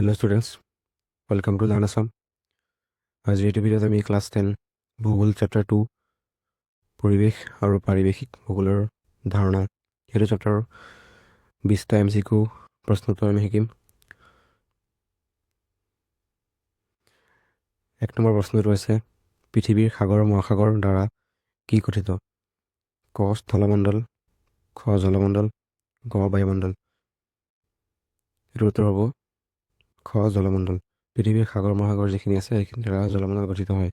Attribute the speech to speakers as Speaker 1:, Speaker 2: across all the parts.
Speaker 1: Hello students, welcome to Learn Assam. আজিৰ এইটো ভিডিঅ'ত আমি ক্লাছ 10 ভূগোল চেপ্টাৰ 2 পৰিৱেশ আৰু পাৰিৱেশিক ভূগোলৰ ধাৰণা সেইটো চেপ্টাৰৰ 20টা MCQ প্ৰশ্নটো আমি শিকিম। এক নম্বৰ প্ৰশ্নটো হৈছে পৃথিৱীৰ সাগৰ মহাসাগৰ দ্বাৰা কি গঠিত? ক স্থলমণ্ডল, খ জলমণ্ডল, গ বায়ুমণ্ডল। এইটোৰ উত্তৰ হ'ব খ জলমণ্ডল। পৃথিৱীৰ সাগৰ মহাসাগৰ যিখিনি আছে সেইখিনি দ্বাৰা জলমণ্ডল গঠিত হয়।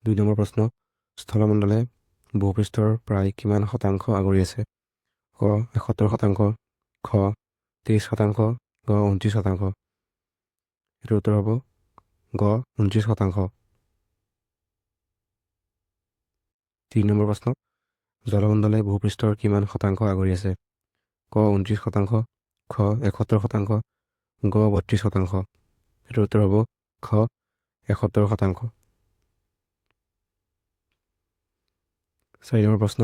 Speaker 1: 2 নম্বৰ প্ৰশ্ন স্থলমণ্ডলে ভূপৃষ্ঠৰ প্ৰায় কিমান শতাংশ আগুৰি আছে? ক 71%, খ 23%, গ 29%। এইটোৰ উত্তৰ হ'ব গ 29%। 3 নম্বৰ প্ৰশ্ন জলমণ্ডলে ভূপৃষ্ঠৰ কিমান শতাংশ আগুৰি আছে? ক 29%, খ 71%, গ 32%। এইটোৰ উত্তৰ হ'ব খ 71%। 4 নম্বৰ প্ৰশ্ন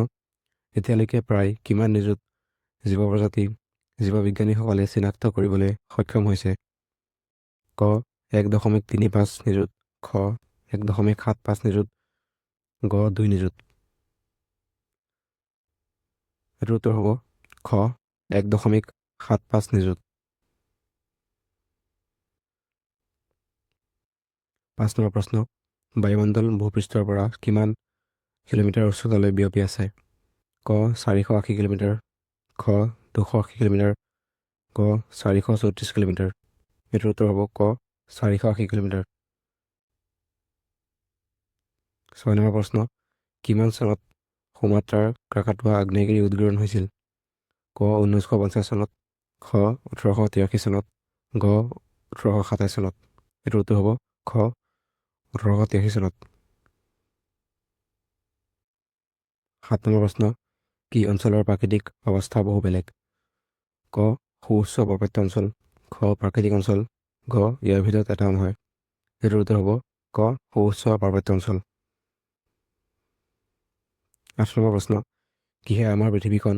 Speaker 1: এতিয়ালৈকে প্ৰায় কিমান নিযুত জীৱ প্ৰজাতি জীৱবিজ্ঞানীসকলে চিনাক্ত কৰিবলৈ সক্ষম হৈছে? ক 1.35 নিযুত, খ 1.75 নিযুত, গ 2 নিযুত। এইটোৰ উত্তৰ হ'ব খ 1.75 নিযুত। 5 নম্বৰ প্ৰশ্ন বায়ুমণ্ডল ভূপৃষ্ঠৰ পৰা কিমান কিলোমিটাৰ উচ্চতালৈ বিয়পি আছে? ক 480 কিলোমিটাৰ, খ 280 কিলোমিটাৰ, গ 434 কিলোমিটাৰ। এইটোৰ উত্তৰ হ'ব ক 480 কিলোমিটাৰ। 6 নম্বৰ প্ৰশ্ন কিমান চনত সুমাত্ৰাৰ ক্ৰাকাটোৱা আগ্নেয়গিৰি উদ্গীৰণ হৈছিল? ক 1950 চনত, খ 1883 চনত, গ 1827 চনত। এইটোৰ উত্তৰ হ'ব খ 1883 চনত। 7 নম্বৰ প্ৰশ্ন কি অঞ্চলৰ প্ৰাকৃতিক অৱস্থা বহু বেলেগ? ক সুউচ্চ পাৰ্বত্য অঞ্চল, খ প্ৰাকৃতিক অঞ্চল, গ ইয়াৰ ভিতৰত এটা নহয়। এইটোৰ উত্তৰ হ'ব ক সুউচ্চ পাৰ্বত্য অঞ্চল। 8 নম্বৰ প্ৰশ্ন কিহে আমাৰ পৃথিৱীখন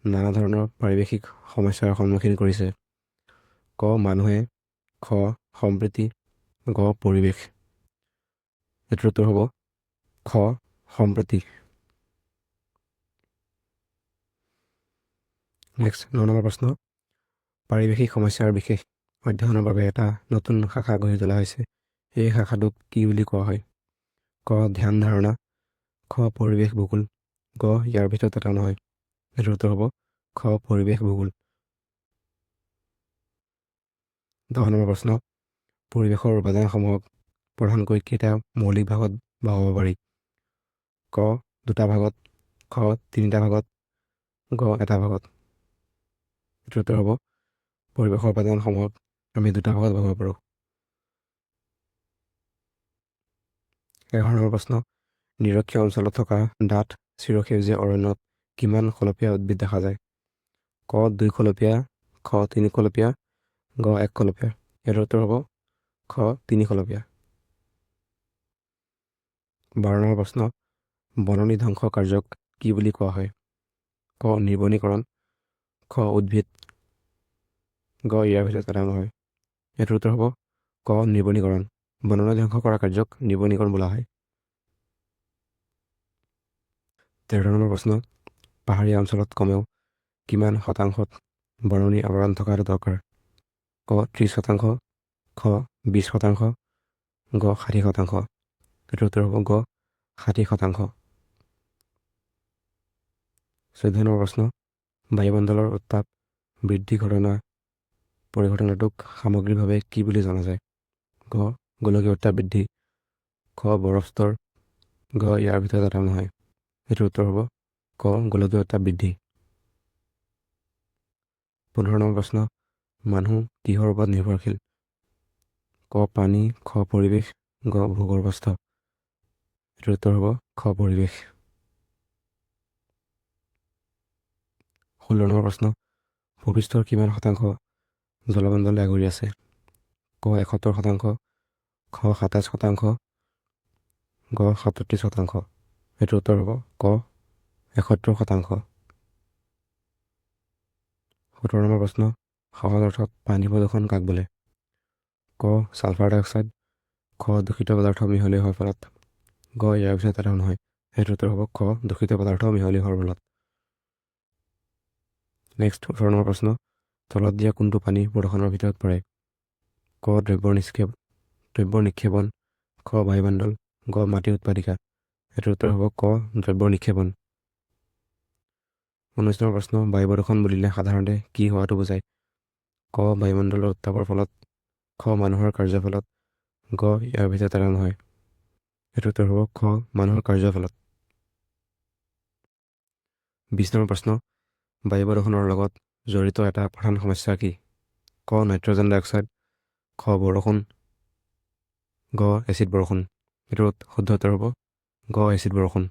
Speaker 1: নানা ধৰণৰ পাৰিৱেশিক সমস্যাৰ সন্মুখীন কৰিছে? ক মানুহে, খ সম্প্ৰীতি, গ পৰিৱেশ। এইটোৰ উত্তৰ হ'ব খ সম্প্ৰীতি। নেক্সট 9 নম্বৰ প্ৰশ্ন পাৰিৱেশিক সমস্যাৰ বিশেষ অধ্যয়নৰ বাবে এটা নতুন শাখা গঢ়ি তোলা হৈছে। এই শাখাটোক কি বুলি কোৱা হয়? ক ধ্যান ধাৰণা, খ পৰিৱেশ ভূগোল, গ ইয়াৰ ভিতৰত এটা নহয়। এইটোৰ উত্তৰ হ'ব খ পৰিৱেশ ভূগোল। 10 নম্বৰ প্ৰশ্ন পৰিৱেশৰ উপাদানসমূহক প্ৰধানকৈ কেইটা মৌলিক ভাগত ভগাব পাৰি? ক 2টা ভাগত, খ 3টা ভাগত, গ 1টা ভাগত। এইটোৰ উত্তৰ হ'ব পৰিৱেশৰ উপাদানসমূহক আমি 2টা ভাগত ভগাব পাৰোঁ। 11 নম্বৰ প্ৰশ্ন নিৰক্ষীয় অঞ্চলত থকা ডাঠ চিৰসেউজীয়া অৰণ্যত কিমান খলপীয়া উদ্ভিদ দেখা যায়? ক 2 খলপীয়া, খ 3 খলপীয়া, গ 1 খলপীয়া। ইয়াৰ উত্তৰ হ'ব খ 3 খলপীয়া। 12 নম্বৰ প্ৰশ্ন বননি ধ্বংস কাৰ্যক কি বুলি কোৱা হয়? ক নিৰ্বনীকৰণ, খ উদ্ভিদ, গ ইয়াৰ ভিতৰত এটা নহয়। এইটোৰ উত্তৰ হ'ব ক নিৰ্বনীকৰণ। বননি ধ্বংস কৰা কাৰ্যক নিৰ্বনীকৰণ বোলা হয়। 13 নম্বৰ প্ৰশ্ন পাহাৰীয়া অঞ্চলত কমেও কিমান শতাংশত বননি আৱৰণ থকাটো দৰকাৰ? ক 30%, খ 20%, গ 60%। এইটোৰ উত্তৰ হ'ব গ 60%। 14 নম্বৰ প্ৰশ্ন বায়ুমণ্ডলৰ উত্তাপ বৃদ্ধি পৰিঘটনাটোক সামগ্ৰিকভাৱে কি বুলি জনা যায়? গ গোলকীয় উত্তাপ বৃদ্ধি, খ বৰফ স্তৰ, গ ইয়াৰ ভিতৰত এটা নহয়। এইটোৰ উত্তৰ হ'ব ক গোলকীয় উত্তাপ বৃদ্ধি। 15 নম্বৰ প্ৰশ্ন মানুহ কিহৰ ওপৰত নিৰ্ভৰশীল? ক পানী, খ পৰিৱেশ, গ ভূগৰ্ভস্থ। এইটোৰ উত্তৰ হ'ব খ পৰিৱেশ। 16 নম্বৰ প্ৰশ্ন ভূপৃষ্ঠৰ কিমান শতাংশ জলমণ্ডলে আগুৰি আছে? ক 71%, খ 27%, গ 37%। এইটোৰ উত্তৰ হ'ব ক 71%। 17 নম্বৰ প্ৰশ্ন, সহজ অৰ্থত পানী প্ৰদূষণ কাক বোলে? ক ছালফাৰ ডাই অক্সাইড, খ দূষিত পদাৰ্থ মিহলি হোৱাৰ ফলত, গ ইয়াৰ পিছত এটা নহয়। সেইটো উত্তৰ হ'ব খ দূষিত পদাৰ্থ মিহলি হোৱাৰ ফলত। নেক্সট 18 নম্বৰ প্ৰশ্ন, তলত দিয়া কোনটো পানী প্ৰদূষণৰ ভিতৰত পৰে? ক দ্ৰব্যৰ নিক্ষেপণ, খ বায়ুমণ্ডল, গ মাটি উৎপাদিকা। এইটোৰ উত্তৰ হ'ব ক দ্ৰব্যৰ নিক্ষেপণ। 19 নম্বৰ প্ৰশ্ন, বায়ু প্ৰদূষণ বুলিলে সাধাৰণতে কি হোৱাটো বুজায়? ক বায়ুমণ্ডলৰ উত্তাপৰ ফলত, খ মানুহৰ কাৰ্যৰ ফলত, গ ইয়াৰ ভিতৰত এটা নহয়। এইটোৰ উত্তৰ হ'ব খ মানুহৰ কাৰ্যৰ ফলত। 20 নম্বৰ প্ৰশ্ন, বায়ু প্ৰদূষণৰ লগত জড়িত এটা প্ৰধান সমস্যা কি? ক নাইট্ৰজেন ডাই অক্সাইড, খ বৰষুণ, গ এচিড বৰষুণ। এইটোৰ শুদ্ধ উত্তৰ হ'ব গ এচিড বৰষুণ।